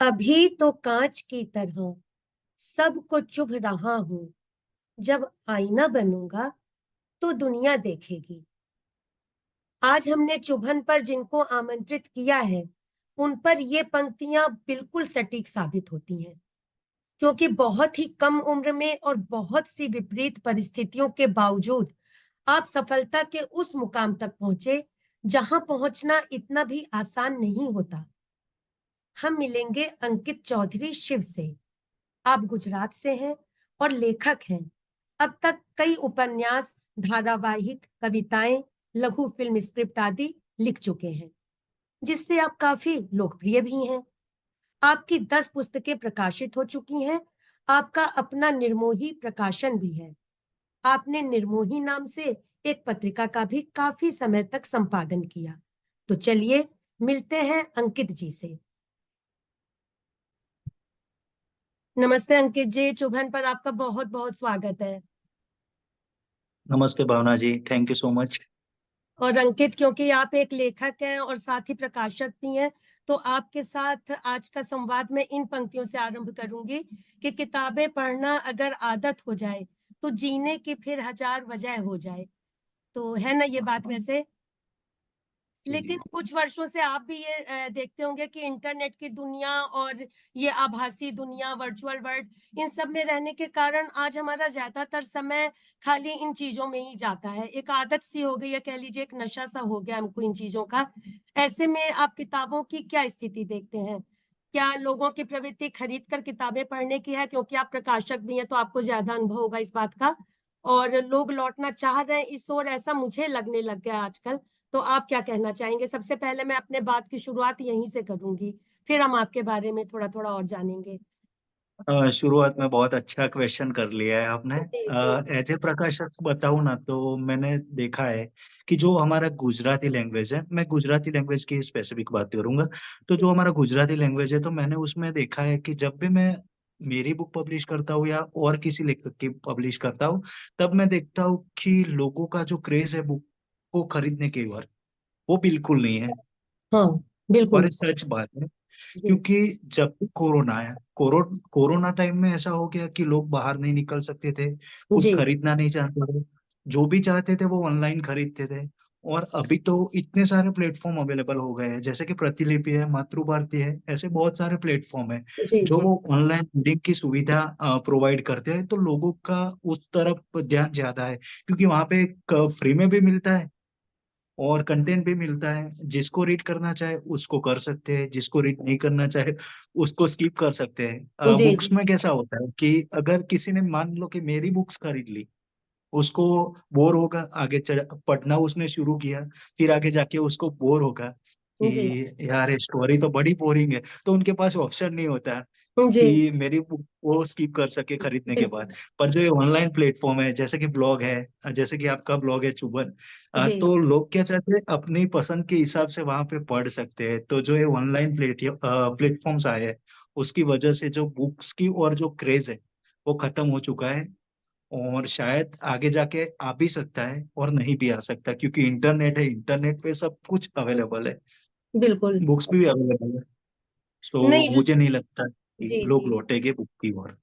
अभी तो कांच की तरह सबको चुभ रहा हूं, जब आईना बनूंगा तो दुनिया देखेगी। आज हमने चुभन पर जिनको आमंत्रित किया है, उन पर ये पंक्तियां बिल्कुल सटीक साबित होती हैं, क्योंकि बहुत ही कम उम्र में और बहुत सी विपरीत परिस्थितियों के बावजूद आप सफलता के उस मुकाम तक पहुंचे जहां पहुंचना इतना भी आसान नहीं होता। हम मिलेंगे अंकित चौधरी शिव से। आप गुजरात से हैं और लेखक हैं। अब तक कई उपन्यास, धारावाहिक, कविताएं, लघु फिल्म स्क्रिप्ट आदि लिख चुके हैं, जिससे आप काफी लोकप्रिय भी हैं। आपकी 10 पुस्तकें प्रकाशित हो चुकी हैं। आपका अपना निर्मोही प्रकाशन भी है। आपने निर्मोही नाम से एक पत्रिका का भी काफी समय तक संपादन किया। तो चलिए मिलते हैं अंकित जी से। नमस्ते अंकित जी, चुभन पर आपका बहुत बहुत स्वागत है। नमस्ते भावना जी, थैंक यू सो मच। और अंकित, क्योंकि आप एक लेखक हैं और साथ ही प्रकाशक भी हैं, तो आपके साथ आज का संवाद मैं इन पंक्तियों से आरंभ करूंगी कि किताबें पढ़ना अगर आदत हो जाए तो जीने की फिर हजार वजह हो जाए। तो है ना ये बात वैसे? जी लेकिन जी। कुछ वर्षों से आप भी ये देखते होंगे कि इंटरनेट की दुनिया और ये आभासी दुनिया, वर्चुअल वर्ल्ड, इन सब में रहने के कारण आज हमारा ज्यादातर समय खाली इन चीजों में ही जाता है। एक आदत सी हो गई है, कह लीजिए एक नशा सा हो गया हमको इन चीजों का। ऐसे में आप किताबों की क्या स्थिति देखते हैं? क्या लोगों की प्रवृत्ति खरीद कर किताबें पढ़ने की है? क्योंकि आप प्रकाशक भी हैं तो आपको ज्यादा अनुभव होगा इस बात का। और लोग लौटना चाह रहे हैं इस ओर, ऐसा मुझे लगने लग गया आजकल। तो आप क्या कहना चाहेंगे? सबसे पहले मैं अपने बात की शुरुआत यहीं से करूंगी, फिर हम आपके बारे में थोड़ा थोड़ा और जानेंगे। शुरुआत में बहुत अच्छा क्वेश्चन कर लिया है आपने। जी जी। एज ए प्रकाशक बताऊं ना, तो मैंने देखा है कि जो हमारा गुजराती लैंग्वेज है, मैं गुजराती लैंग्वेज की स्पेसिफिक बात करूंगा। तो जो हमारा गुजराती लैंग्वेज है, तो मैंने उसमें देखा है कि जब भी मैं मेरी बुक पब्लिश करता हूँ या और किसी लेखक की पब्लिश करता हूँ, तब मैं देखता हूँ कि लोगों का जो क्रेज है बुक को खरीदने के ऊपर, वो बिल्कुल नहीं है। हाँ, और बिल्कुल। ये सच बात है। जी क्योंकि जब कोरोना आया, कोरोना टाइम में ऐसा हो गया कि लोग बाहर नहीं निकल सकते थे, कुछ जी खरीदना नहीं चाहते थे। जो भी चाहते थे वो ऑनलाइन खरीदते थे। और अभी तो इतने सारे प्लेटफॉर्म अवेलेबल हो गए हैं, जैसे कि प्रतिलिपि है, मातृभारती है, ऐसे बहुत सारे प्लेटफॉर्म है जी जो जी वो ऑनलाइन रीडिंग की सुविधा प्रोवाइड करते हैं। तो लोगों का उस तरफ ध्यान ज्यादा है, क्योंकि वहां पे फ्री में भी मिलता है और कंटेंट भी मिलता है। जिसको रीड करना चाहे उसको कर सकते हैं, जिसको रीड नहीं करना चाहे उसको स्किप कर सकते हैं। जी बुक्स में कैसा होता है कि अगर किसी ने मान लो कि मेरी बुक्स खरीद ली, उसको बोर होगा, पढ़ना उसने शुरू किया, फिर आगे जाके उसको बोर होगा जी कि यार ये स्टोरी तो बड़ी बोरिंग है, तो उनके पास ऑप्शन नहीं होता जी। कि मेरी बुक वो स्किप कर सके खरीदने के बिल्कुल। बाद। पर जो ये ऑनलाइन प्लेटफॉर्म है, जैसे कि ब्लॉग है, जैसे कि आपका ब्लॉग है चुभन, जी तो लोग क्या चाहते हैं, अपनी पसंद के हिसाब से वहां पे पढ़ सकते हैं। तो जो ये ऑनलाइन प्लेटफॉर्म्स आए हैं, उसकी वजह से जो बुक्स की और जो क्रेज है वो खत्म हो चुका है। और शायद आगे जाके आ भी सकता है और नहीं भी आ सकता, क्योंकि इंटरनेट है, इंटरनेट पे सब कुछ अवेलेबल है, बिल्कुल। बुक्स भी अवेलेबल है। तो नहीं। मुझे नहीं लगता कि जी लोग जी। लौटेंगे बुक की ओर।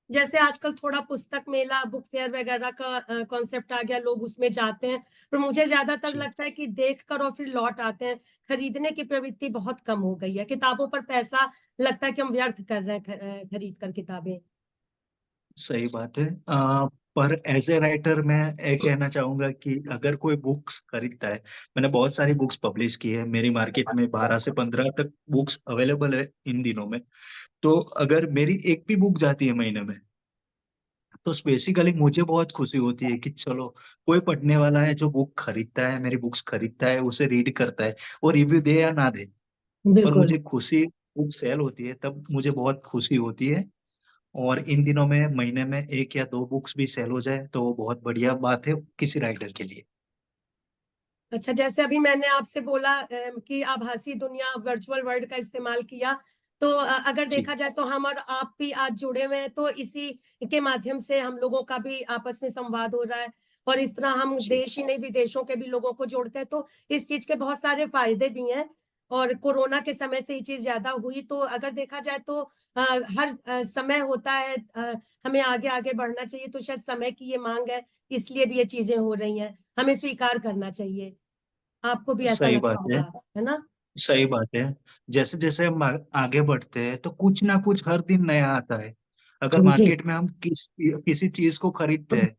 जैसे आजकल थोड़ा पुस्तक मेला, बुक फेयर वगैरह का कॉन्सेप्ट आ गया, लोग उसमें जाते हैं। पर मुझे ज्यादातर जी लगता है कि देख कर और फिर लौट आते हैं। खरीदने की प्रवृत्ति बहुत कम हो गई है। किताबों पर पैसा लगता है कि हम व्यर्थ कर रहे हैं खरीद कर किताबें। सही बात है। पर एज ए राइटर मैं ये कहना चाहूंगा कि अगर कोई बुक्स खरीदता है, मैंने बहुत सारी बुक्स पब्लिश की है, मेरी मार्केट में 12 से 15 तक बुक्स अवेलेबल है इन दिनों में। तो अगर मेरी एक भी बुक जाती है महीने में, तो बेसिकली मुझे बहुत खुशी होती है कि चलो, कोई पढ़ने वाला है जो बुक खरीदता है, मेरी बुक्स खरीदता है, उसे रीड करता है, और रिव्यू दे या ना दे, पर बिल्कुल। मुझे खुशी, बुक सेल होती है तब मुझे बहुत खुशी होती है। और इन दिनों में महीने में एक या दो बुक्स भी सेल हो जाए तो बहुत बढ़िया बात है किसी राइटर के लिए। अच्छा, जैसे अभी मैंने आपसे बोला कि आभासी दुनिया, वर्चुअल वर्ल्ड का इस्तेमाल किया, तो अगर जी देखा जाए तो हम और आप भी आज जुड़े हुए हैं, तो इसी के माध्यम से हम लोगों का भी आपस में संवाद हो रहा है। और इस तरह हम जी देश ही नहीं, विदेशों के भी लोगों को जोड़ते हैं, तो इस चीज के बहुत सारे फायदे भी हैं। और कोरोना के समय से ये चीज ज्यादा हुई, तो अगर देखा जाए तो हर समय होता है, हमें आगे आगे बढ़ना चाहिए, तो शायद समय की ये मांग है, इसलिए भी ये चीजें हो रही हैं, हमें स्वीकार करना चाहिए। आपको भी ऐसा सही लगता बात है। होगा, है ना? सही बात है। जैसे जैसे हम आगे बढ़ते हैं तो कुछ ना कुछ हर दिन नया आता है। अगर जी मार्केट में हम किसी चीज को खरीदते हैं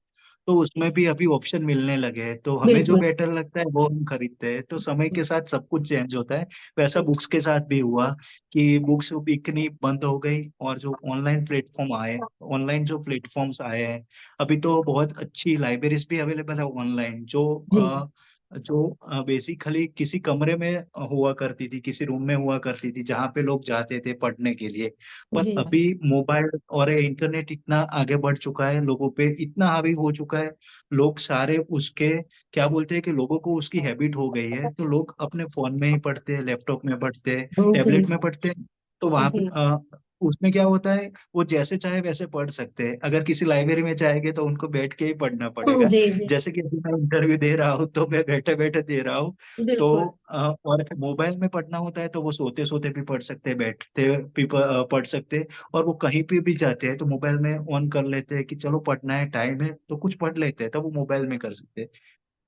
तो उसमें भी अभी ऑप्शन मिलने लगे हैं, तो हमें जो बिल्कुल। बेटर लगता है वो हम खरीदते हैं। तो समय के साथ सब कुछ चेंज होता है। वैसा बुक्स के साथ भी हुआ कि बुक्स बिकनी बंद हो गई, और जो ऑनलाइन जो प्लेटफॉर्म्स आए हैं, अभी तो बहुत अच्छी लाइब्रेरीज भी अवेलेबल है ऑनलाइन, जी जो बेसिकली किसी कमरे में हुआ करती थी, किसी रूम में हुआ करती थी, जहाँ पे लोग जाते थे पढ़ने के लिए। पर जी जी अभी मोबाइल और इंटरनेट इतना आगे बढ़ चुका है, लोगों पे इतना हावी हो चुका है। लोग सारे उसके, क्या बोलते हैं कि लोगों को उसकी हैबिट हो गई है, तो लोग अपने फोन में ही पढ़ते हैं, लैपटॉप में पढ़ते हैं, जी टैबलेट में पढ़ते हैं। तो वहां पे जी उसमें क्या होता है, वो जैसे चाहे वैसे पढ़ सकते हैं। अगर किसी लाइब्रेरी में जाएंगे तो उनको बैठ के ही पढ़ना पड़ेगा। जी जी जैसे कि अभी मैं इंटरव्यू दे रहा हूँ तो मैं बैठे बैठे दे रहा हूँ। तो बिल्कुल। और मोबाइल में पढ़ना होता है तो वो सोते सोते भी पढ़ सकते हैं, बैठते भी पढ़ सकते हैं। और वो कहीं पे भी जाते हैं तो मोबाइल में ऑन कर लेते हैं कि चलो पढ़ना है, टाइम है तो कुछ पढ़ लेते हैं, तो वो मोबाइल में कर सकते हैं।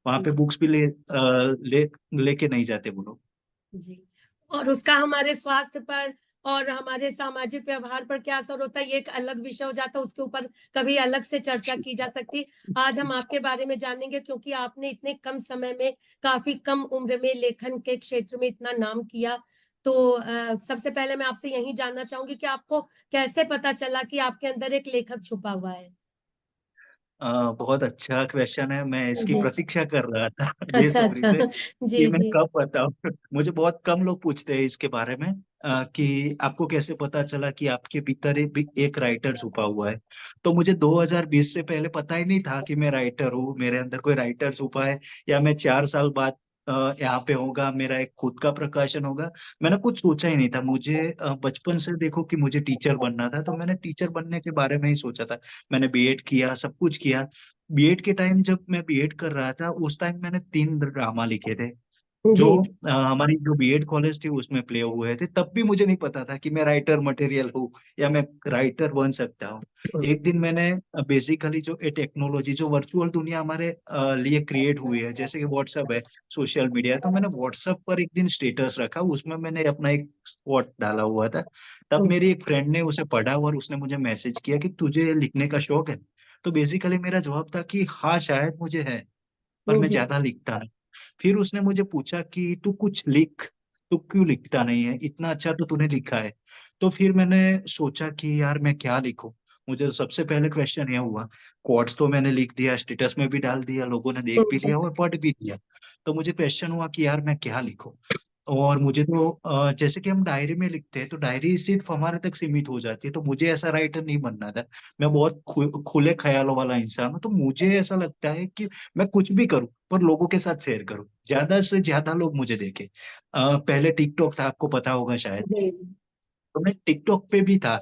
वहां पे जी बुक्स भी लेके नहीं जाते वो लोग। जी। और उसका हमारे स्वास्थ्य पर और हमारे सामाजिक व्यवहार पर क्या असर होता है, ये एक अलग विषय हो जाता है, उसके ऊपर कभी अलग से चर्चा की जा सकती। आज हम आपके बारे में जानेंगे, क्योंकि आपने इतने कम समय में, काफी कम उम्र में लेखन के क्षेत्र में इतना नाम किया। तो सबसे पहले मैं आपसे यही जानना चाहूंगी कि आपको कैसे पता चला कि आपके अंदर एक लेखक छुपा हुआ है? बहुत अच्छा क्वेश्चन है। मैं इसकी जी। प्रतीक्षा कर रहा था अच्छा बेसब्री अच्छा। से जी कि मैं जी कब बताऊं। मुझे बहुत कम लोग पूछते हैं इसके बारे में, कि आपको कैसे पता चला कि आपके भीतर एक राइटर छुपा हुआ है। तो मुझे 2020 से पहले पता ही नहीं था कि मैं राइटर हूँ, मेरे अंदर कोई राइटर छुपा है, या मैं 4 साल बाद यहाँ पे होगा, मेरा एक खुद का प्रकाशन होगा। मैंने कुछ सोचा ही नहीं था। मुझे बचपन से देखो कि मुझे टीचर बनना था, तो मैंने टीचर बनने के बारे में ही सोचा था। मैंने बीएड किया, सब कुछ किया। बीएड के टाइम जब मैं बीएड कर रहा था, उस टाइम मैंने 3 ड्रामा लिखे थे, जो जी हमारी जो बीएड कॉलेज थी उसमें प्ले हुए थे। तब भी मुझे नहीं पता था कि मैं राइटर मटेरियल हूँ या मैं राइटर बन सकता हूँ। एक दिन मैंने बेसिकली जो ये टेक्नोलॉजी, जो वर्चुअल दुनिया हमारे लिए क्रिएट हुई है, जैसे कि व्हाट्सएप है, सोशल मीडिया है, तो मैंने व्हाट्सएप पर एक दिन स्टेटस रखा, उसमें मैंने अपना एक स्पॉट डाला हुआ था। तब मेरी एक फ्रेंड ने उसे पढ़ा और उसने मुझे मैसेज किया कि तुझे लिखने का शौक है। तो बेसिकली मेरा जवाब था कि हाँ शायद मुझे है, पर मैं जी ज्यादा लिखता नहीं। फिर उसने मुझे पूछा कि तू कुछ लिख, तू क्यों लिखता नहीं है, इतना अच्छा तो तूने लिखा है। तो फिर मैंने सोचा कि यार मैं क्या लिखूं। मुझे तो सबसे पहले क्वेश्चन यह हुआ, कोट्स तो मैंने लिख दिया, स्टेटस में भी डाल दिया, लोगों ने देख भी जी लिया और पढ़ भी लिया। तो मुझे क्वेश्चन हुआ कि यार मैं क्या लिखूं। और मुझे तो जैसे कि हम डायरी में लिखते हैं तो डायरी सिर्फ हमारे तक सीमित हो जाती है, तो मुझे ऐसा राइटर नहीं बनना था। मैं बहुत खुले ख्यालों वाला इंसान हूँ, तो मुझे ऐसा लगता है कि मैं कुछ भी करूं पर लोगों के साथ शेयर करूं, ज्यादा से ज्यादा लोग मुझे देखें। पहले टिकटॉक था, आपको पता होगा शायद, जी। तो मैं टिकटॉक पे भी था।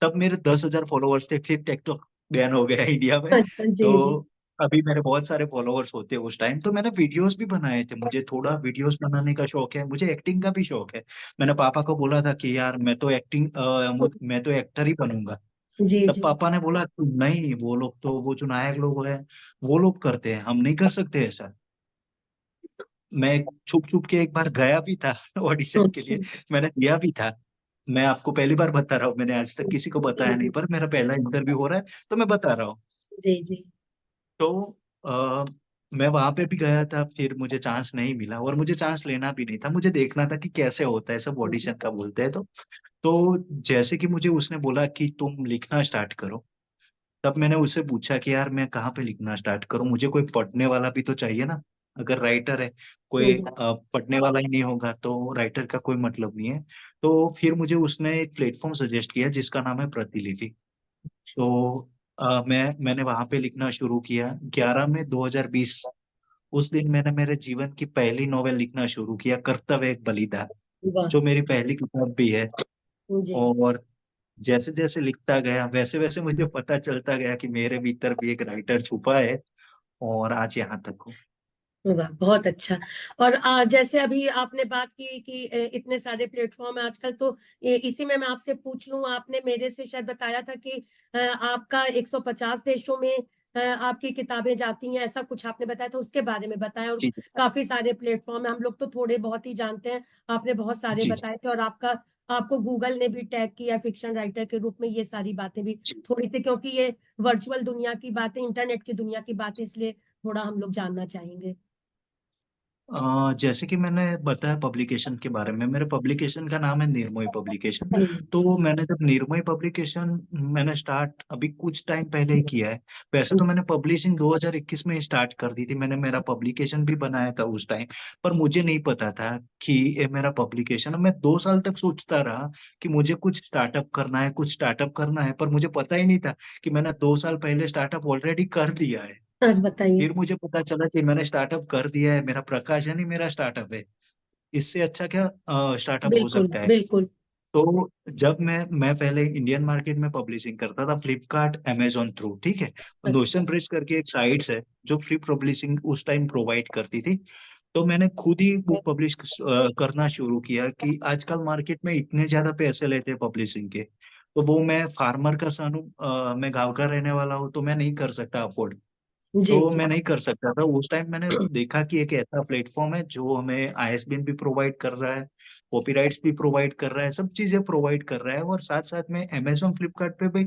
तब मेरे 10,000 फॉलोअर्स थे, फिर टिकटॉक बैन हो गया इंडिया में। अच्छा जी तो जी अभी मेरे बहुत सारे फॉलोअर्स होते उस टाइम, तो मैंने वीडियोस भी बनाए थे। मुझे थोड़ा वीडियोस बनाने का शौक है, मुझे एक्टिंग का भी शौक है। मैंने पापा को बोला था कि यार मैं तो एक्टर ही बनूंगा। जी तब जी पापा ने बोला "तू नहीं, वो लोग तो, वो जो नायक लोग हैं वो लोग करते हैं, हम नहीं कर सकते ऐसा"। मैं छुप छुप के एक बार गया भी था ऑडिशन के लिए, मैंने दिया भी था। मैं आपको पहली बार बता रहा हूँ, मैंने आज तक किसी को बताया नहीं, पर मेरा पहला इंटरव्यू हो रहा है तो मैं बता रहा हूँ। जी जी तो मैं वहां पे भी गया था, फिर मुझे चांस नहीं मिला, और मुझे चांस लेना भी नहीं था, मुझे देखना था कि कैसे होता है, सब ऑडिशन का बोलते हैं। तो जैसे कि मुझे उसने बोला कि तुम लिखना स्टार्ट करो, तब मैंने उससे पूछा कि यार मैं कहाँ पे लिखना स्टार्ट करूँ, मुझे कोई पढ़ने वाला भी तो चाहिए ना। अगर राइटर है, कोई जी पढ़ने वाला ही नहीं होगा तो राइटर का कोई मतलब नहीं है। तो फिर मुझे उसने एक प्लेटफॉर्म सजेस्ट किया जिसका नाम है प्रतिलिपि। तो मैंने वहां पे लिखना शुरू किया 11 मई 2020। उस दिन मैंने मेरे जीवन की पहली नॉवेल लिखना शुरू किया, कर्तव्य एक बलिदान, वाह। जो मेरी पहली किताब भी है। जी और जैसे जैसे लिखता गया वैसे वैसे मुझे पता चलता गया कि मेरे भीतर भी एक राइटर छुपा है, और आज यहाँ तक हूँ। वाह, बहुत अच्छा। और जैसे अभी आपने बात की कि इतने सारे प्लेटफॉर्म है आजकल, तो इसी में मैं आपसे पूछ लूं, आपने मेरे से शायद बताया था कि आपका 150 देशों में आपकी किताबें जाती हैं, ऐसा कुछ आपने बताया था, उसके बारे में बताया। और जी काफी सारे प्लेटफॉर्म है, हम लोग तो थोड़े बहुत ही जानते हैं, आपने बहुत सारे जी बताए थे। और आपको गूगल ने भी टैग किया फिक्शन राइटर के रूप में, ये सारी बातें भी जी। थोड़ी थी, क्योंकि ये वर्चुअल दुनिया की बातें, इंटरनेट की दुनिया की बातें, इसलिए थोड़ा हम लोग जानना चाहेंगे। जैसे कि मैंने बताया पब्लिकेशन के बारे में, मेरे पब्लिकेशन का नाम है निर्मोही पब्लिकेशन। हम्म। तो मैंने जब निर्मोही पब्लिकेशन मैंने स्टार्ट अभी कुछ टाइम पहले ही किया है। वैसे तो मैंने पब्लिशिंग 2021 में स्टार्ट कर दी थी, मैंने मेरा पब्लिकेशन भी बनाया था उस टाइम। पर मुझे नहीं पता था कि ये मेरा पब्लिकेशन, मैं 2 साल तक सोचता रहा कि मुझे कुछ स्टार्टअप करना है, कुछ स्टार्टअप करना है, पर मुझे पता ही नहीं था कि मैंने 2 साल पहले स्टार्टअप ऑलरेडी कर दिया है। आज बताइए। फिर मुझे पता चला कि मैंने स्टार्टअप कर दिया है, मेरा प्रकाशन ही मेरा स्टार्टअप है। इससे अच्छा क्या स्टार्टप हो बिल्कुल सकता है। बिल्कुल। तो जब मैं पहले इंडियन मार्केट में पब्लिशिंग करता था फ्लिपकार्ट अमेजोन थ्रू, ठीक है। अच्छा। नोशन प्रेस करके एक साइट्स है जो फ्री पब्लिशिंग उस टाइम प्रोवाइड करती थी। तो मैंने खुद ही बुक पब्लिश करना शुरू किया कि आजकल मार्केट में इतने ज्यादा पैसे लेते हैं पब्लिशिंग के। तो वो मैं फार्मर का सन हूँ, मैं गाँव का रहने वाला हूँ, तो मैं नहीं कर सकता अफोर्ड। जी तो जी। मैं नहीं कर सकता था उस टाइम। मैंने देखा कि एक ऐसा प्लेटफॉर्म है जो हमें आईएसबीएन भी प्रोवाइड कर रहा है, कॉपीराइट्स भी प्रोवाइड कर रहा है, सब चीजें प्रोवाइड कर रहा है, और साथ साथ में अमेजोन फ्लिपकार्ट पे भी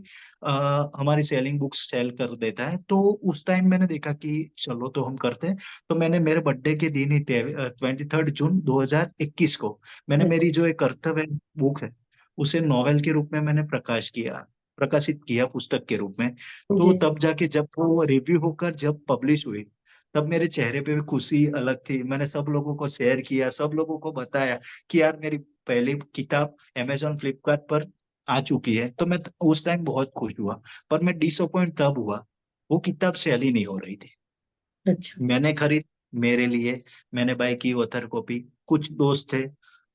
हमारी सेलिंग बुक्स सेल कर देता है। तो उस टाइम मैंने देखा कि चलो तो हम करते हैं। तो मैंने मेरे बर्थडे के दिन ही 23 जून 2021 को मैंने मेरी जो एक कर्तव्य बुक है उसे नॉवेल के रूप में मैंने प्रकाशित किया पुस्तक के रूप में। तो जी तब जाके जब वो रिव्यू होकर जब पब्लिश हुई, तब मेरे चेहरे पे भी खुशी अलग थी। मैंने सब लोगों को शेयर किया, सब लोगों को बताया कि यार मेरी पहली किताब अमेजोन फ्लिपकार्ट पर आ चुकी है। तो मैं उस टाइम बहुत खुश हुआ। पर मैं डिसअपॉइंट तब हुआ, वो किताब सेल ही नहीं हो रही थी। अच्छा। मैंने खरीद मेरे लिए, मैंने बाय की ऑथर कॉपी, कुछ दोस्त थे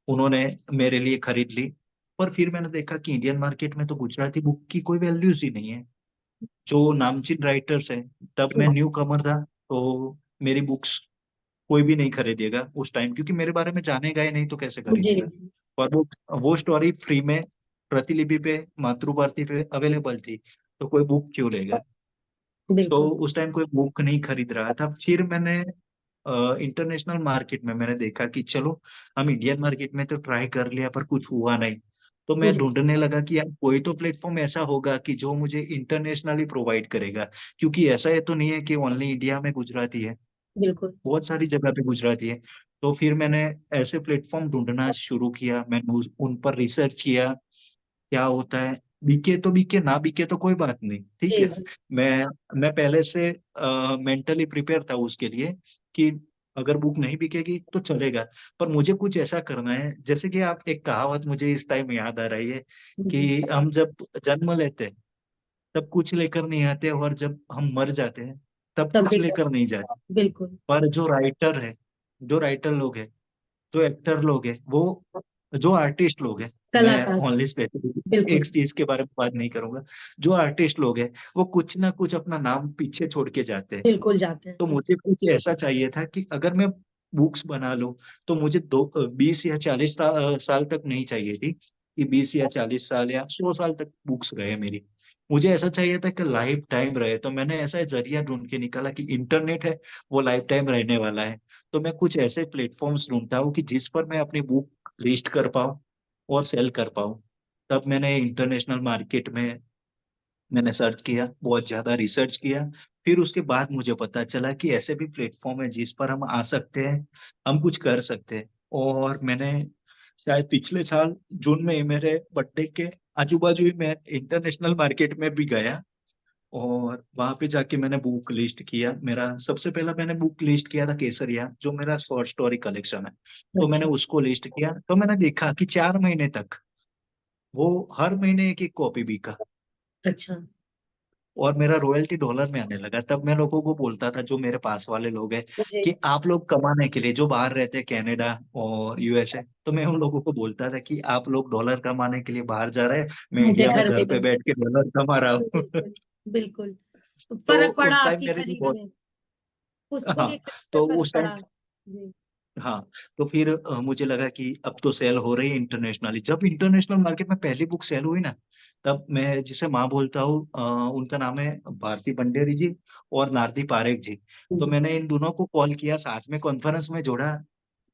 उन्होंने मेरे लिए खरीद ली। पर फिर मैंने देखा कि इंडियन मार्केट में तो गुजराती बुक की कोई वैल्यूज ही नहीं है। जो नामचीन राइटर्स हैं, तब मैं न्यू कमर था, तो मेरी बुक्स कोई भी नहीं खरीदेगा उस टाइम, क्योंकि मेरे बारे में जानेगा ही नहीं तो कैसे जी खरीदेगा। जी। और वो स्टोरी फ्री में प्रतिलिपि पे, मातृभारती पे अवेलेबल थी, तो कोई बुक क्यों लेगा। तो बिल्कुल। उस टाइम कोई बुक नहीं खरीद रहा था। फिर मैंने इंटरनेशनल मार्केट में मैंने देखा कि चलो हम इंडियन मार्केट में तो ट्राई कर लिया पर कुछ हुआ नहीं। तो मैं जी। ढूंढने लगा कि यार कोई तो प्लेटफॉर्म ऐसा होगा कि जो मुझे इंटरनेशनली प्रोवाइड करेगा, क्योंकि ऐसा है तो नहीं है कि ओनली इंडिया में गुजराती है, बिल्कुल। बहुत सारी जगह पे गुजराती है। तो फिर मैंने ऐसे प्लेटफॉर्म ढूंढना शुरू किया, मैंने उन पर रिसर्च किया क्या होता है। बिके तो बिके, ना बिके तो कोई बात नहीं, ठीक जी है। जी। मैं पहले से मेंटली प्रिपेयर था उसके लिए कि अगर बुक नहीं बिकेगी तो चलेगा, पर मुझे कुछ ऐसा करना है। जैसे कि आप, एक कहावत मुझे इस टाइम याद आ रही है जी। कि हम जब जन्म लेते हैं तब कुछ लेकर नहीं आते, और जब हम मर जाते हैं तब तब कुछ भी लेकर नहीं जाते। बिल्कुल। पर जो राइटर लोग हैं, जो एक्टर लोग हैं, वो जो आर्टिस्ट लोग हैं, मैं कलाकार। ओनली स्पेसिफिक बिल्कुल एक चीज के बारे में बात नहीं करूंगा। जो आर्टिस्ट लोग हैं वो कुछ ना कुछ अपना नाम पीछे छोड़ के जाते हैं। बिल्कुल जाते हैं। तो मुझे कुछ ऐसा चाहिए था कि अगर मैं बुक्स बना लूं तो मुझे 20 या 40 साल तक नहीं चाहिए थी कि 20 या 40 साल या 100 साल तक बुक्स रहे मेरी। मुझे ऐसा चाहिए था कि लाइफ टाइम रहे। तो मैंने ऐसा जरिया ढूंढ के निकाला कि इंटरनेट है, वो लाइफ टाइम रहने वाला है। तो मैं कुछ ऐसे प्लेटफॉर्म्स ढूंढता हूँ कि जिस पर मैं अपनी बुक लिस्ट कर पाऊँ और सेल कर पाऊँ। तब मैंने इंटरनेशनल मार्केट में मैंने सर्च किया, बहुत ज्यादा रिसर्च किया। फिर उसके बाद मुझे पता चला कि ऐसे भी प्लेटफॉर्म है जिस पर हम आ सकते हैं, हम कुछ कर सकते हैं। और मैंने शायद पिछले साल जून में ही मेरे बर्थडे के आजू बाजू ही मैं इंटरनेशनल मार्केट में भी गया, और वहां पे जाके मैंने बुक लिस्ट किया। मेरा सबसे पहला मैंने बुक लिस्ट किया था केसरिया, जो मेरा शॉर्ट स्टोरी कलेक्शन है। तो मैंने अच्छा। उसको लिस्ट किया, तो मैंने देखा कि 4 महीने तक वो हर महीने एक एक कॉपी बिका, अच्छा। और मेरा रॉयल्टी डॉलर में आने लगा। तब मैं लोगों को बोलता था, जो मेरे पास वाले लोग हैं, जी। कि आप लोग कमाने के लिए, जो बाहर रहते हैं कनाडा और यूएसए, तो मैं उन लोगों को बोलता था कि आप लोग डॉलर कमाने के लिए बाहर जा रहे हैं, मैं मुझे इंडिया में घर घर में पे बैठ के डॉलर कमा रहा हूँ। बिल्कुल बिल्कुल। तो तो फर्क पड़ा उस टाइम आपकी मेरे लिए खरीद बहुत, में। पुस्तकों हाँ, की खरीद तो में फर्क उस टाइम, पड़ा। जी। हाँ, तो फिर मुझे लगा कि अब तो सेल हो रही है इंटरनेशनली। जब इंटरनेशनल मार्केट में पहली बुक सेल हुई ना, तब मैं जिसे माँ बोलता हूँ, उनका नाम है भारती पंडेरी जी और नारदी पारेख जी। तो मैंने इन दोनों को कॉल किया, साथ में कॉन्फ्रेंस में जोड़ा।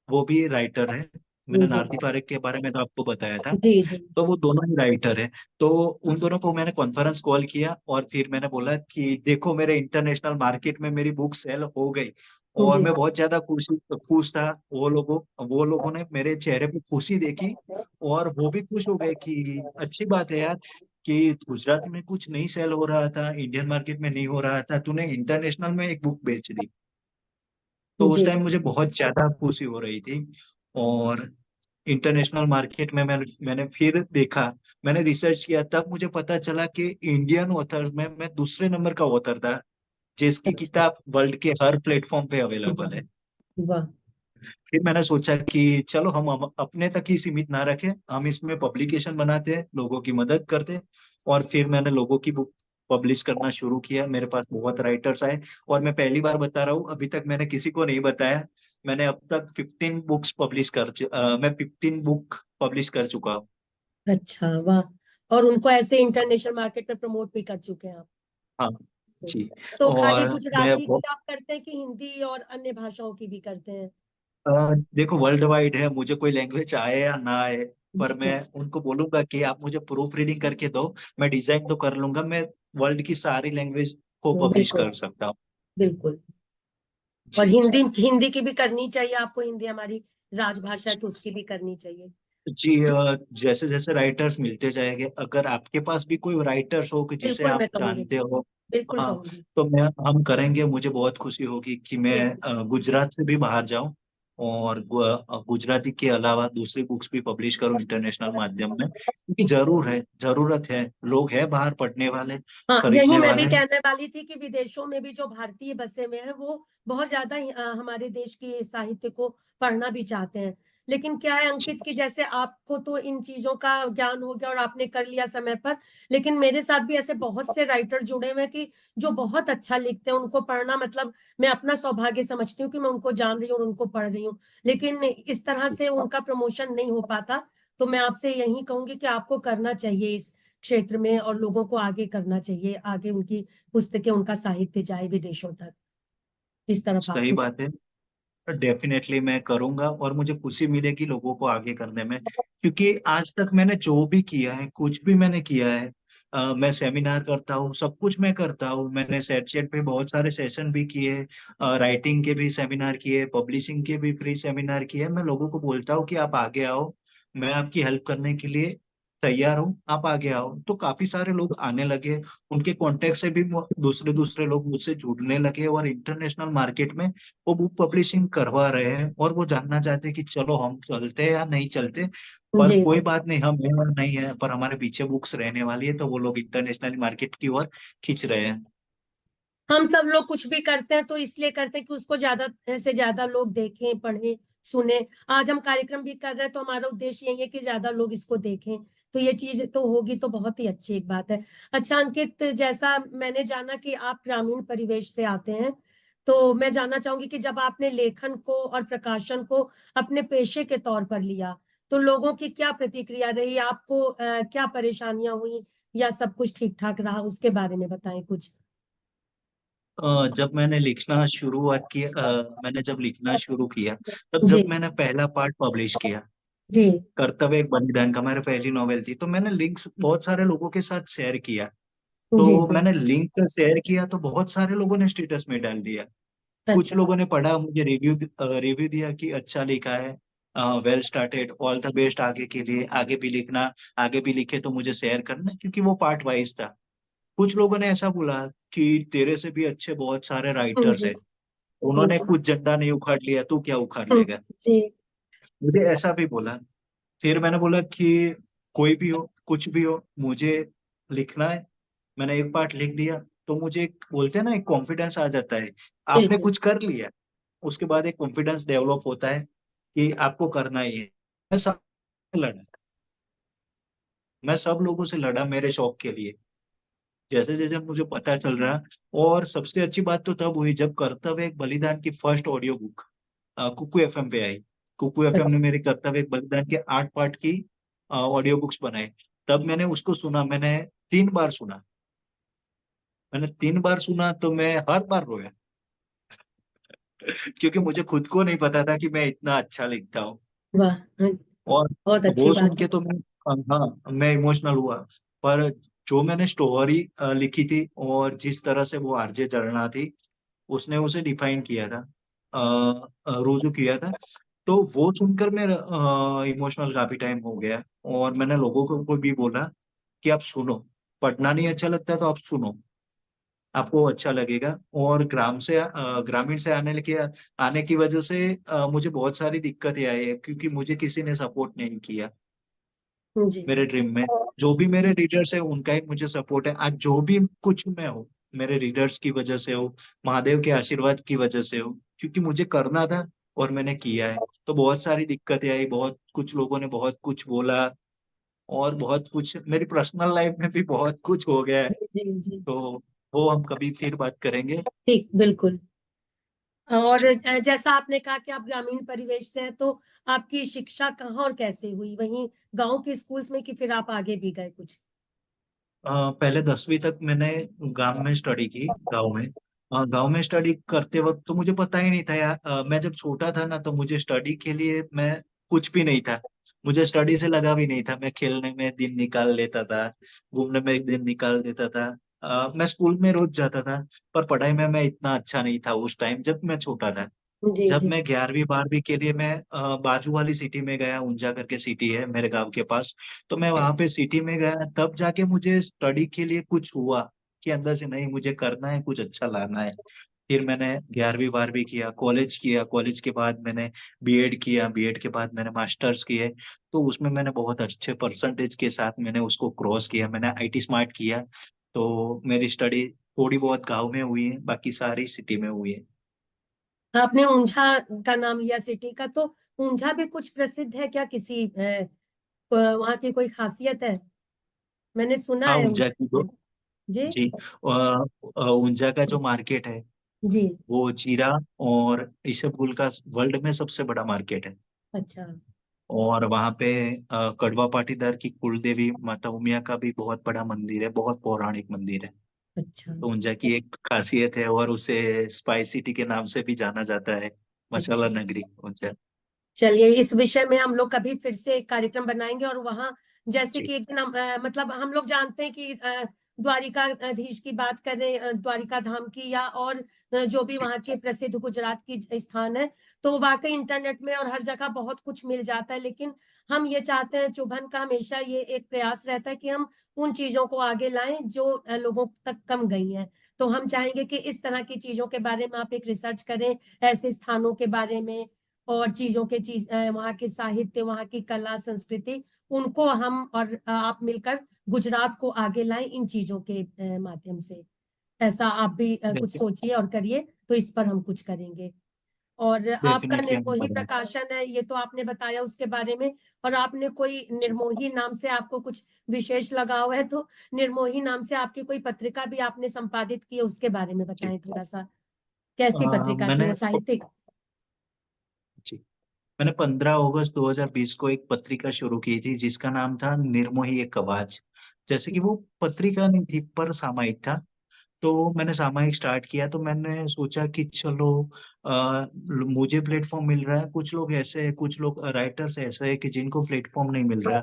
वो भी राइटर है। मैंने जी नारदी पारेख के बारे में तो आपको बताया था। जी जी तो वो दोनों ही राइटर हैं। तो उन दोनों को मैंने कॉन्फ्रेंस कॉल किया और फिर मैंने बोला कि देखो, मेरे इंटरनेशनल मार्केट में मेरी बुक सेल हो गई। और जी। मैं बहुत ज्यादा खुश था। वो लोगों ने मेरे चेहरे पे खुशी देखी और वो भी खुश हो गए कि अच्छी बात है यार, कि गुजराती में कुछ नहीं सेल हो रहा था, इंडियन मार्केट में नहीं हो रहा था, तूने इंटरनेशनल में एक बुक बेच दी। तो उस जी। टाइम मुझे बहुत ज्यादा खुशी हो रही थी। और इंटरनेशनल मार्केट में मैंने फिर देखा, मैंने रिसर्च किया, तब मुझे पता चला कि इंडियन ऑथर में मैं दूसरे नंबर का ऑथर था, जिसकी अच्छा। किताब वर्ल्ड के हर प्लेटफॉर्म पे अवेलेबल है। वाह। फिर मैंने सोचा कि चलो हम अपने तक ही सीमित ना रखें, हम इसमें पब्लिकेशन बनाते हैं, लोगों की मदद करते हैं। और फिर मैंने लोगों की बुक पब्लिश करना शुरू किया। मेरे पास बहुत राइटर्स आए। और मैं पहली बार बता रहा हूँ, अभी तक मैंने किसी को नहीं बताया। मैंने अब तक 15 बुक पब्लिश कर चुका हूँ। अच्छा, वाह। और उनको ऐसे इंटरनेशनल मार्केट में प्रमोट भी कर चुके हैं आप। हाँ जी। तो खाली और मैं गुजराती की आप करते हैं कि हिंदी और अन्य भाषाओं की भी करते हैं? देखो, वर्ल्ड वाइड है, मुझे कोई लैंग्वेज आए या ना आए, पर मैं बिल्कुल। उनको बोलूंगा कि आप मुझे प्रूफ रीडिंग करके दो। मैं डिजाइन तो कर लूंगा, मैं वर्ल्ड की सारी लैंग्वेज को पब्लिश बिल्कुल। कर सकता हूँ। बिल्कुल। और जी। हिंदी हिंदी की भी करनी चाहिए आपको, हिंदी हमारी राजभाषा है तो उसकी भी करनी चाहिए। जी, जैसे जैसे राइटर्स मिलते जाएंगे, अगर आपके पास भी कोई राइटर्स हो कि जिसे बिल्कुल आप मैं कहूंगी। जानते हो, बिल्कुल हाँ, कहूंगी। तो मैं हम करेंगे। मुझे बहुत खुशी होगी कि मैं बिल्कुल। गुजरात से भी बाहर जाऊं और गुजराती के अलावा दूसरी बुक्स भी पब्लिश करूं इंटरनेशनल माध्यम में, क्योंकि जरूर है, जरूरत है, लोग हैं बाहर पढ़ने वाले, हाँ, यही खरीदने मैं भी वाले। कहने वाली थी कि विदेशों में भी जो भारतीय बसे हुए हैं वो बहुत ज्यादा हमारे देश की साहित्य को पढ़ना भी चाहते हैं। लेकिन क्या है अंकित, कि जैसे आपको तो इन चीजों का ज्ञान हो गया और आपने कर लिया समय पर, लेकिन मेरे साथ भी ऐसे बहुत से राइटर जुड़े हुए हैं कि जो बहुत अच्छा लिखते हैं, उनको पढ़ना मतलब मैं अपना सौभाग्य समझती हूँ कि मैं उनको जान रही हूँ और उनको पढ़ रही हूँ। लेकिन इस तरह से उनका प्रमोशन नहीं हो पाता। तो मैं आपसे यही कहूंगी कि आपको करना चाहिए इस क्षेत्र में, और लोगों को आगे करना चाहिए, आगे उनकी पुस्तकें, उनका साहित्य जाए विदेशों तक। इस तरफ सही आपको। बात है। डेफिनेटली मैं करूंगा और मुझे खुशी मिलेगी लोगों को आगे करने में, क्योंकि आज तक मैंने जो भी किया है, कुछ भी मैंने किया है, मैं सेमिनार करता हूँ, सब कुछ मैं करता हूँ। मैंने सेटचेट पे बहुत सारे सेशन भी किए, राइटिंग के भी सेमिनार किए, पब्लिशिंग के भी फ्री सेमिनार किए। मैं लोगों को बोलता हूँ कि आप आगे आओ, मैं आपकी हेल्प करने के लिए तैयार हूँ, आप आगे आओ। तो काफी सारे लोग आने लगे, उनके कांटेक्ट से भी दूसरे दूसरे लोग मुझसे जुड़ने लगे और इंटरनेशनल मार्केट में वो बुक पब्लिशिंग करवा रहे हैं। और वो जानना चाहते हैं कि चलो हम चलते हैं या नहीं चलते। पर जी कोई जी। बात नहीं, हम है और नहीं है, पर हमारे पीछे बुक्स रहने वाली है, तो वो लोग इंटरनेशनल मार्केट की ओर खींच रहे हैं। हम सब लोग कुछ भी करते हैं तो इसलिए करते हैं कि उसको ज्यादा से ज्यादा लोग देखें, पढ़ें, सुने। आज हम कार्यक्रम भी कर रहे हैं तो हमारा उद्देश्य यही है कि ज्यादा लोग इसको देखें। तो ये चीज तो होगी तो बहुत ही अच्छी एक बात है। अच्छा अंकित, जैसा मैंने जाना कि आप ग्रामीण परिवेश से आते हैं, तो मैं जानना चाहूंगी कि जब आपने लेखन को और प्रकाशन को अपने पेशे के तौर पर लिया, तो लोगों की क्या प्रतिक्रिया रही, आपको क्या परेशानियां हुई, या सब कुछ ठीक ठाक रहा, उसके बारे में बताएं कुछ। जब मैंने लिखना शुरुआत की, मैंने जब लिखना शुरू किया, तब जी जब मैंने पहला पार्ट पब्लिश किया, जी कर्तव्य एक बलिदान का, मेरी पहली नॉवेल थी, तो मैंने लिंक्स बहुत सारे लोगों के साथ शेयर किया। जी तो जी। मैंने लिंक शेयर किया तो बहुत सारे लोगों ने स्टेटस में डाल दिया। कुछ अच्छा। लोगों ने पढ़ा, मुझे रिव्यू रिव्यू दिया कि अच्छा लिखा है, well started, all the best आगे के लिए, आगे भी लिखना, आगे भी लिखे तो मुझे शेयर करना, क्योंकि वो पार्ट वाइज था। कुछ लोगों ने ऐसा बोला कि तेरे से भी अच्छे बहुत सारे राइटर्स जी हैं, उन्होंने कुछ झंडा नहीं उखाड़ लिया, तू क्या उखाड़ लेगा। जी। मुझे ऐसा भी बोला। फिर मैंने बोला कि कोई भी हो, कुछ भी हो, मुझे लिखना है। मैंने एक पार्ट लिख दिया, तो मुझे एक, बोलते हैं ना, एक कॉन्फिडेंस आ जाता है। आपने बिल्कुल। कुछ कर लिया, उसके बाद एक कॉन्फिडेंस डेवलप होता है कि आपको करना ही है। मैं सब लड़ा, मैं सब लोगों से लड़ा मेरे शौक के लिए, जैसे जैसे मुझे पता चल रहा। और सबसे अच्छी बात तो तब हुई जब कर्तव्य एक बलिदान की first audio book Kuku FM पे आई। कुकू एफएम ने मेरे कर्तव्य एक बलिदान के 8 पार्ट की ऑडियो बुक्स बनाई। तब मैंने उसको सुना, मैंने 3 बार सुना। मैंने 3 बार सुना तो मैं हर बार रोया। क्योंकि मुझे खुद को नहीं पता था कि मैं इतना अच्छा लिखता हूँ। वाह, और बहुत अच्छी वो बात सुन है। के तो मैं, हाँ, मैं इमोशनल हुआ। पर जो मैंने स्टोरी लिखी थी और जिस तरह से वो आरजे झरना थी, उसने उसे डिफाइन किया था, रुजू किया था। तो वो सुनकर मैं इमोशनल काफी टाइम हो गया। और मैंने लोगों को भी बोला कि आप सुनो, पढ़ना नहीं अच्छा लगता तो आप सुनो, आपको अच्छा लगेगा। और ग्रामीण से आने की वजह से मुझे बहुत सारी दिक्कतें आई है, क्योंकि मुझे किसी ने सपोर्ट नहीं किया जी मेरे ड्रीम में। जो भी मेरे रीडर्स है उनका ही मुझे सपोर्ट है। आज जो भी कुछ मैं हूँ, मेरे रीडर्स की वजह से हो, महादेव के आशीर्वाद की वजह से हो, क्योंकि मुझे करना था और मैंने किया है। तो बहुत सारी दिक्कतें आई, बहुत कुछ लोगों ने बहुत कुछ बोला, और बहुत कुछ मेरी पर्सनल लाइफ में भी बहुत कुछ हो गया है। जी जी। तो वो हम कभी फिर बात करेंगे। ठीक, बिल्कुल। और जी। जैसा आपने कहा कि आप ग्रामीण परिवेश से हैं, तो आपकी शिक्षा कहाँ और कैसे हुई? वहीं गांव के स्कूल्स में, कि फिर आप आगे भी गए कुछ? पहले 10वीं तक मैंने गांव में स्टडी की, गांव में। गांव में स्टडी करते वक्त तो मुझे पता ही नहीं था यार। मैं जब छोटा था ना, तो मुझे स्टडी के लिए मैं कुछ भी नहीं था। मुझे स्टडी से लगा भी नहीं था। मैं खेलने में दिन निकाल लेता था, घूमने में एक दिन निकाल देता था। मैं स्कूल में रोज जाता था, पर पढ़ाई में मैं इतना अच्छा नहीं था उस टाइम जब मैं छोटा था। जी जब जी। मैं 11वीं 12वीं के लिए मैं बाजू वाली सिटी में गया, ऊंजा करके सिटी है मेरे गांव के पास। तो मैं वहां पे सिटी में गया, तब जाके मुझे स्टडी के लिए कुछ हुआ कि अंदर से नहीं, मुझे करना है, कुछ अच्छा लाना है। फिर मैंने 11वीं 12वीं किया, कॉलेज किया, कॉलेज के बाद मैंने बीएड किया, बीएड के बाद मैंने मास्टर्स किए। तो उसमें मैंने बहुत अच्छे परसेंटेज के साथ मैंने उसको क्रॉस किया, मैंने आईटी स्मार्ट किया। तो मेरी स्टडी थोड़ी बहुत गाँव में हुई है, बाकी सारी सिटी में हुई है। आपने ऊंझा का नाम लिया सिटी का, तो ऊंझा भी कुछ प्रसिद्ध है क्या? किसी वहाँ की कोई खासियत है? मैंने सुना हाँ, है ऊंजा की ऊंझा तो, में। जी जी, ऊंजा का जो मार्केट है जी। वो जीरा और इसबगुल का वर्ल्ड में सबसे बड़ा मार्केट है। अच्छा और वहाँ पे कड़वा पाटीदार की कुल देवी माता उमिया का भी बहुत बड़ा मंदिर है, बहुत पौराणिक मंदिर है। अच्छा। तो ऊंजा की एक खासियत है, और उसे स्पाइस सिटी के नाम से भी जाना जाता है, मसाला अच्छा, नगरी ऊंजा। चलिए इस विषय में हम लोग कभी फिर से एक कार्यक्रम बनाएंगे। और वहाँ जैसे जी। कि एक दिन मतलब हम लोग जानते हैं कि द्वारिकाधीश की बात करें, द्वारिका धाम की, या और जो भी जी। वहाँ के प्रसिद्ध गुजरात की स्थान है, तो वाकई इंटरनेट में और हर जगह बहुत कुछ मिल जाता है। लेकिन हम ये चाहते हैं, चुभन का हमेशा ये एक प्रयास रहता है कि हम उन चीजों को आगे लाएं जो लोगों तक कम गई हैं। तो हम चाहेंगे कि इस तरह की चीजों के बारे में आप एक रिसर्च करें, ऐसे स्थानों के बारे में, और चीजों के वहाँ के साहित्य, वहाँ की कला संस्कृति, उनको हम और आप मिलकर गुजरात को आगे लाएं इन चीजों के माध्यम से। ऐसा आप भी कुछ सोचिए और करिए, तो इस पर हम कुछ करेंगे। और आपका डेफिनेटली हम निर्मोही करेंगे। प्रकाशन है, ये तो आपने बताया उसके बारे में। और आपने कोई जी। निर्मोही नाम से आपको कुछ विशेष लगाव है, तो निर्मोही नाम से आपकी कोई पत्रिका भी आपने संपादित की है, उसके बारे में जी। बताएं थोड़ा सा। कैसी पत्रिका थी मैंने वो, साहित्यिक? जी, मैंने 15 अगस्त 2020 को एक पत्रिका शुरू की थी जिसका नाम था निर्मोही एक आवाज। जैसे कि वो पत्रिका नहीं थी पर सामायिक था। तो मैंने सामायिक स्टार्ट किया, तो मैंने सोचा कि चलो, मुझे प्लेटफॉर्म मिल रहा है, कुछ लोग ऐसे हैं, कुछ लोग राइटर्स ऐसे हैं कि जिनको प्लेटफॉर्म नहीं मिल रहा।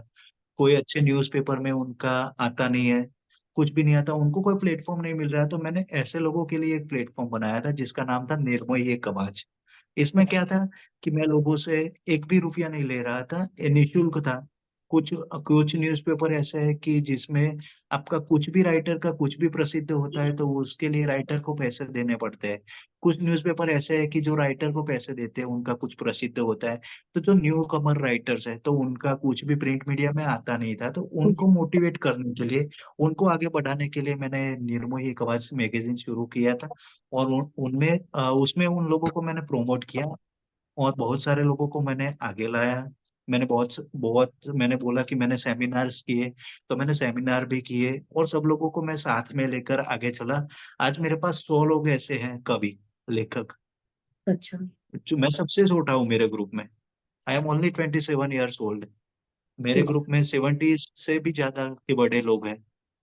कोई अच्छे न्यूज़पेपर में उनका आता नहीं है, कुछ भी नहीं आता, उनको कोई प्लेटफॉर्म नहीं मिल रहा है। तो मैंने ऐसे लोगों के लिए एक प्लेटफॉर्म बनाया था जिसका नाम था निर्मोही एक आवाज। इसमें क्या था कि मैं लोगों से एक भी रुपया नहीं ले रहा था, ये निःशुल्क था। कुछ कुछ न्यूज़पेपर ऐसे है कि जिसमें आपका कुछ भी, राइटर का कुछ भी प्रसिद्ध होता है तो उसके लिए राइटर को पैसे देने पड़ते हैं। कुछ न्यूज़पेपर ऐसे है कि जो राइटर को पैसे देते हैं, उनका कुछ प्रसिद्ध होता है। तो जो न्यू कमर राइटर्स है, तो उनका कुछ भी प्रिंट मीडिया में आता नहीं था, तो उनको मोटिवेट करने के लिए, उनको आगे बढ़ाने के लिए मैंने निर्मोही एक आवाज मैगजीन शुरू किया था। और उसमें उन लोगों को मैंने प्रमोट किया, और बहुत सारे लोगों को मैंने आगे लाया। मैंने बहुत बहुत मैंने बोला कि मैंने सेमिनार्स किए, तो मैंने सेमिनार भी किए और सब लोगों को मैं साथ में लेकर आगे चला। आज मेरे पास 100 लोग ऐसे हैं, कवि, लेखक, अच्छा। जो मैं सबसे छोटा हूँ मेरे ग्रुप में। I am only 27 years old. मेरे जी। ग्रुप में 70 से भी ज्यादा के बड़े लोग हैं।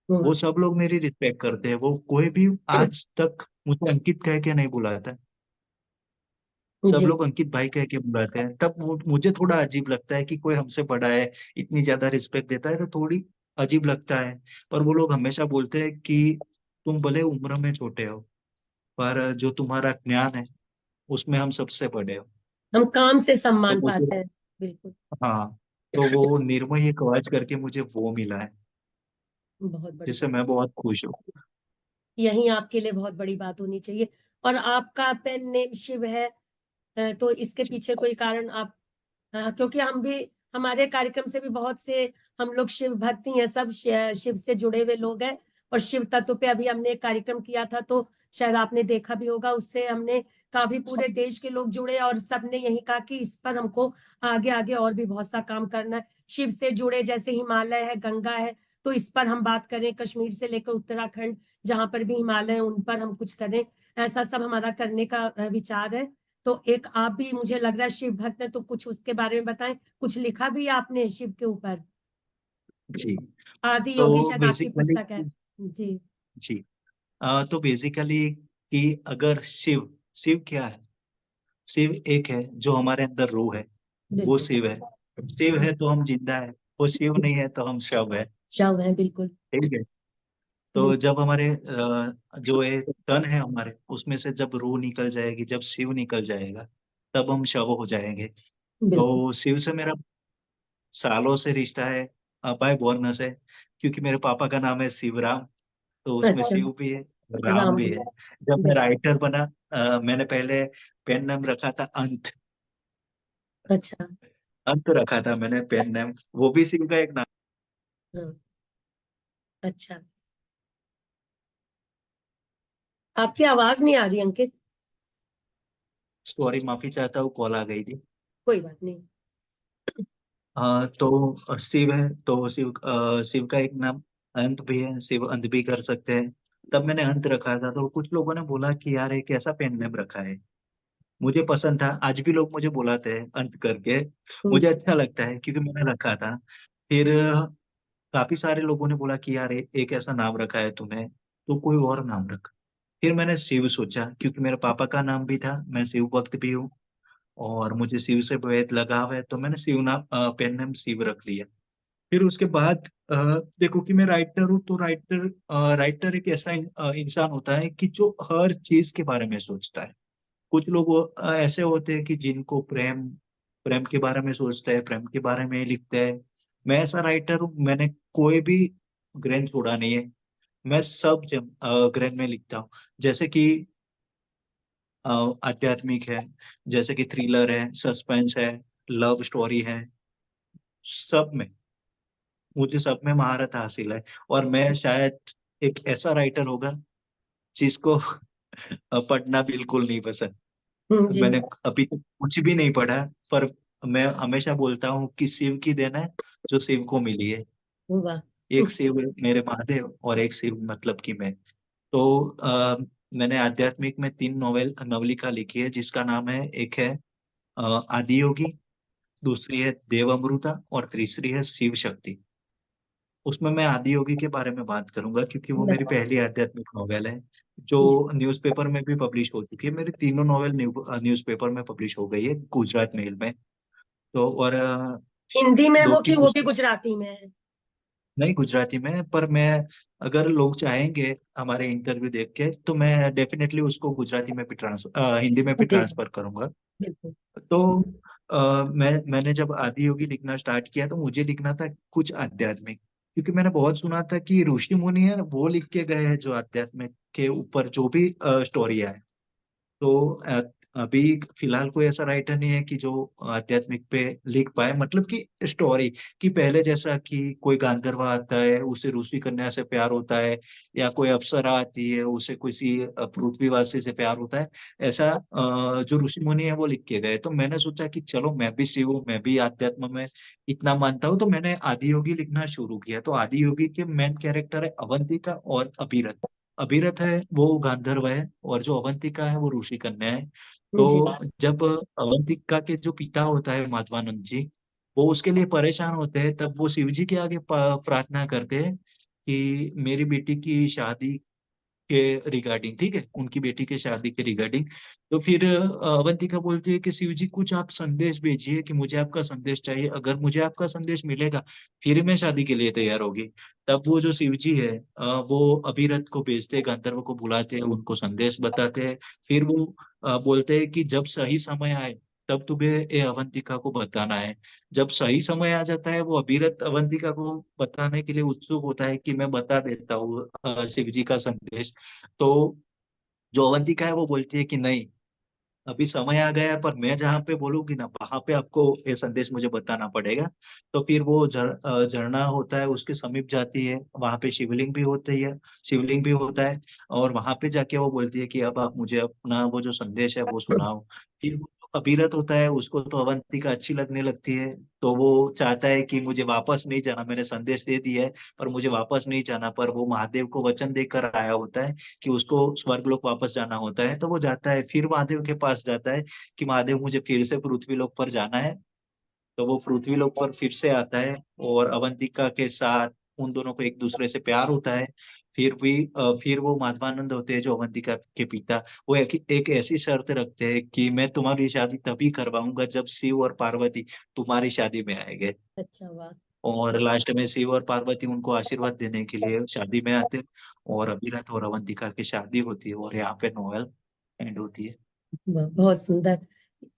वो वाह। सब लोग मेरी रिस्पेक्ट करते हैं, वो कोई भी आज तक मुझे अंकित कह के नहीं बुलाता। सब जी। लोग अंकित भाई कह के बुलाते हैं। तब मुझे थोड़ा अजीब लगता है कि कोई हमसे बड़ा है, इतनी ज्यादा रिस्पेक्ट देता है, तो थोड़ी अजीब लगता है। पर वो लोग हमेशा बोलते हैं कि तुम भले उम्र में छोटे हो, पर जो तुम्हारा ज्ञान है उसमें हम सबसे बड़े हो। हम काम से तो सम्मान मुझे, पाते हैं। बिल्कुल। हाँ, तो वो निर्मय कवच करके मुझे वो मिला है, बहुत बड़ी जिससे बात। मैं बहुत खुश हूँ। यही आपके लिए बहुत बड़ी बात होनी चाहिए। और आपका पेन नेम शिव है, तो इसके पीछे कोई कारण आप, क्योंकि हम भी, हमारे कार्यक्रम से भी बहुत से हम लोग शिव भक्ति हैं, सब शिव से जुड़े हुए लोग हैं। और शिव तत्व पे अभी हमने एक कार्यक्रम किया था, तो शायद आपने देखा भी होगा, उससे हमने काफी पूरे देश के लोग जुड़े और सबने यही कहा कि इस पर हमको आगे आगे और भी बहुत सा काम करना है। शिव से जुड़े जैसे हिमालय है, गंगा है, तो इस पर हम बात करें, कश्मीर से लेकर उत्तराखंड जहां पर भी हिमालय है उन पर हम कुछ करें। ऐसा सब हमारा करने का विचार है। तो एक आप भी, मुझे लग रहा है शिव भक्त है, तो कुछ उसके बारे में बताएं। कुछ लिखा भी है आपने शिव के ऊपर? जी। आदि तो योगी शायद आपकी बेसिकली, पुस्तक है। जी। जी, तो बेसिकली कि अगर शिव, शिव क्या है? शिव एक है जो हमारे अंदर रूह है, वो बिल्कुल। शिव है। शिव है तो हम जिंदा है, वो शिव नहीं है तो हम शव है। शव है, बिल्कुल। ठीक है। तो बिल्कुल। जब हमारे जो एक तन है हमारे, उसमें से जब रूह निकल जाएगी, जब शिव निकल जाएगा, तब हम शव हो जाएंगे। बिल्कुल। तो शिव से मेरा सालों से रिश्ता है, बाय बॉर्नस है, क्योंकि मेरे पापा का नाम है शिवराम। तो उसमें अच्छा। शिव भी है, राम राम भी भी है। है। जब मैं बिल्कुल। राइटर बना, मैंने पहले पेन नाम रखा था अंत। अच्छा। अंत रखा था मैंने पेन नेम, वो भी शिव का एक नाम। हाँ। अच्छा। आपकी आवाज नहीं आ रही अंकित। सॉरी, माफी चाहता हूँ, कॉल आ गई थी। कोई बात नहीं। तो शिव है, तो शिव का एक नाम अंत भी है, शिव अंत भी कर सकते हैं। तब मैंने अंत रखा था, तो कुछ लोगों ने बोला कि यार एक ऐसा पेन नेम रखा है। मुझे पसंद था, आज भी लोग मुझे बुलाते हैं अंत करके। मुझे जी। अच्छा लगता है क्योंकि मैंने रखा था। फिर काफी सारे लोगों ने बोला कि यार एक ऐसा नाम रखा है तूने, तो कोई और नाम रख। फिर मैंने शिव सोचा, क्योंकि मेरे पापा का नाम भी था, मैं शिव भक्त भी हूँ और मुझे शिव से बेहद लगाव है, तो मैंने शिव नाम, पेन नेम शिव रख लिया। फिर उसके बाद देखो कि मैं राइटर हूँ, तो राइटर एक ऐसा इंसान होता है कि जो हर चीज के बारे में सोचता है। कुछ लोग ऐसे होते हैं कि जिनको प्रेम, प्रेम के बारे में सोचते हैं, प्रेम के बारे में लिखते हैं। मैं ऐसा राइटर हूँ, मैंने कोई भी ग्रंथ छोड़ा नहीं है। मैं सब ग्रंथ में लिखता हूँ। जैसे कि आध्यात्मिक है, जैसे कि थ्रिलर है, सस्पेंस है, लव स्टोरी है, सब में, मुझे सब में महारत हासिल है। और मैं शायद एक ऐसा राइटर होगा जिसको पढ़ना बिल्कुल नहीं पसंद। जी। मैंने अभी तक कुछ भी नहीं पढ़ा, पर मैं हमेशा बोलता हूँ कि शिव की देन है जो शिव को मिली है। वाह। एक शिव मेरे महादेव और एक शिव मतलब कि मैं। तो मैंने आध्यात्मिक में 3 नॉवेल नवलिका लिखी है, जिसका नाम है, एक है आदि योगी, दूसरी है देव अमृता और तीसरी है शिव शक्ति। उसमें मैं आदि योगी के बारे में बात करूंगा, क्योंकि वो मेरी पहली आध्यात्मिक नॉवेल है, जो जी। न्यूज़पेपर में भी पब्लिश हो चुकी है। मेरी तीनों नॉवेल न्यूज़पेपर में पब्लिश हो गई है, गुजरात मेल में। तो और हिंदी में दो वो कि की वो भी पुस्तक, गुजराती में है? नहीं गुजराती में, पर मैं, अगर लोग चाहेंगे हमारे इंटरव्यू देख के, तो मैं डेफिनेटली उसको गुजराती में भी ट्रांसफर, हिंदी में भी बिल्कुल। ट्रांसफर करूंगा। बिल्कुल। तो मैंने जब आदि योगी लिखना स्टार्ट किया, तो मुझे लिखना था कुछ आध्यात्मिक, क्योंकि मैंने बहुत सुना था कि ऋषि मुनि है वो लिख के गए हैं जो आध्यात्मिक के ऊपर जो भी स्टोरी है। तो अभी फिलहाल कोई ऐसा राइटर नहीं है कि जो आध्यात्मिक पे लिख पाए, मतलब कि स्टोरी, कि पहले जैसा कि कोई गांधर्व आता है उसे ऋषि कन्या से प्यार होता है, या कोई अप्सरा आती है उसे किसी पृथ्वीवासी से प्यार होता है, ऐसा जो ऋषि मुनि है वो लिख के गए। तो मैंने सोचा कि चलो मैं भी शिव हूँ, मैं भी अध्यात्म में इतना मानता हूँ, तो मैंने आदि योगी लिखना शुरू किया। तो आदि योगी के मेन कैरेक्टर है अवंतिका और अभिरथ। अभिरथ है वो गांधर्व है, और जो अवंतिका है वो ऋषि कन्या है। जी। तो जब अवंतिका के जो पिता होता है माधवानंद जी, वो उसके लिए परेशान होते हैं, तब वो शिव जी के आगे प्रार्थना करते हैं कि मेरी बेटी की शादी के रिगार्डिंग, ठीक है, उनकी बेटी के शादी के रिगार्डिंग। तो फिर अवंतिका बोलती है कि शिव जी कुछ आप संदेश भेजिए, कि मुझे आपका संदेश चाहिए, अगर मुझे आपका संदेश मिलेगा फिर मैं शादी के लिए तैयार होगी। तब वो जो शिव जी है वो अभिरथ को भेजते हैं, गंधर्व को बुलाते हैं, उनको संदेश बताते हैं। फिर वो बोलते हैं कि जब सही समय आए तब तुम्हें ये अवंतिका को बताना है। जब सही समय आ जाता है, वो अभिरथ अवंतिका को बताने के लिए उत्सुक होता है कि मैं बता देता हूँ शिव जी का संदेश। तो जो अवंतिका है वो बोलती है कि नहीं, अभी समय आ गया है, पर मैं जहाँ पे बोलूंगी ना वहां पे आपको ये संदेश मुझे बताना पड़ेगा। तो फिर वो झरना होता है उसके समीप जाती है, वहां पे शिवलिंग भी होती है, शिवलिंग भी होता है। और वहां पे जाके वो बोलती है कि अब आप मुझे अपना वो जो संदेश है वो सुनाओ। फिर वो अभिरथ होता है, उसको तो अवंतिका अच्छी लगने लगती है। तो वो चाहता है कि मुझे वापस नहीं जाना, मैंने संदेश दे दिया है पर मुझे वापस नहीं जाना। पर वो महादेव को वचन देकर आया होता है कि उसको स्वर्गलोक वापस जाना होता है। तो वो जाता है, फिर महादेव के पास जाता है कि महादेव मुझे फिर से पृथ्वी लोक पर जाना है। तो वो पृथ्वी लोक पर फिर से आता है, और अवंतिका के साथ उन दोनों को एक दूसरे से प्यार होता है। फिर वो माधवानंद होते हैं जो अवंतिका के पिता, वो एक ऐसी शर्त रखते हैं कि मैं तुम्हारी शादी तभी करवाऊंगा जब शिव और पार्वती तुम्हारी शादी में आएंगे। अच्छा, वाह। और लास्ट में शिव और पार्वती उनको आशीर्वाद देने के लिए शादी में आते हैं, और अभिरथ और अवंतिका की शादी होती है, और यहाँ पे नोवेल एंड होती है। वाह, बहुत सुंदर।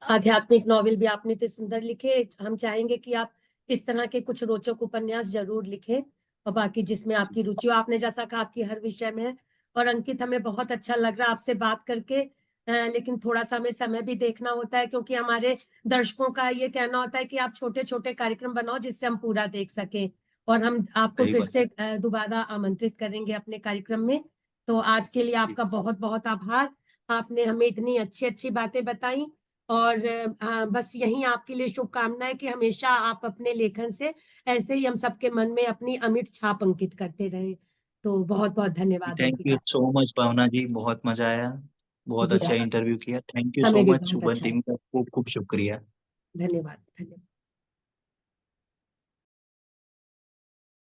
आध्यात्मिक नॉवेल भी आपने इतने सुंदर लिखे। हम चाहेंगे कि आप इस तरह के कुछ रोचक उपन्यास जरूर लिखें, और बाकी जिसमें आपकी रुचि हो, आपने जैसा कहा आपकी हर विषय में है। और अंकित, हमें बहुत अच्छा लग रहा है आपसे बात करके। लेकिन थोड़ा सा हमें समय भी देखना होता है, क्योंकि हमारे दर्शकों का ये कहना होता है कि आप छोटे छोटे कार्यक्रम बनाओ जिससे हम पूरा देख सकें। और हम आपको सही फिर बात से दोबारा आमंत्रित करेंगे अपने कार्यक्रम में। तो आज के लिए है। आपका बहुत बहुत आभार। आपने हमें इतनी अच्छी अच्छी बातें बताई। और बस यही आपके लिए शुभकामनाएं कि हमेशा आप अपने लेखन से ऐसे ही हम सबके मन में अपनी अमिट छाप अंकित करते रहें। तो बहुत बहुत धन्यवाद thank you Ankita. So much Bhavana ji, बहुत मजा आया, बहुत जी, अच्छा इंटरव्यू किया। थैंक यू हमें सो भी मच, बहुत शुभन अच्छा टीम लगा। का खूब खूब शुक्रिया। धन्यवाद, धन्यवाद।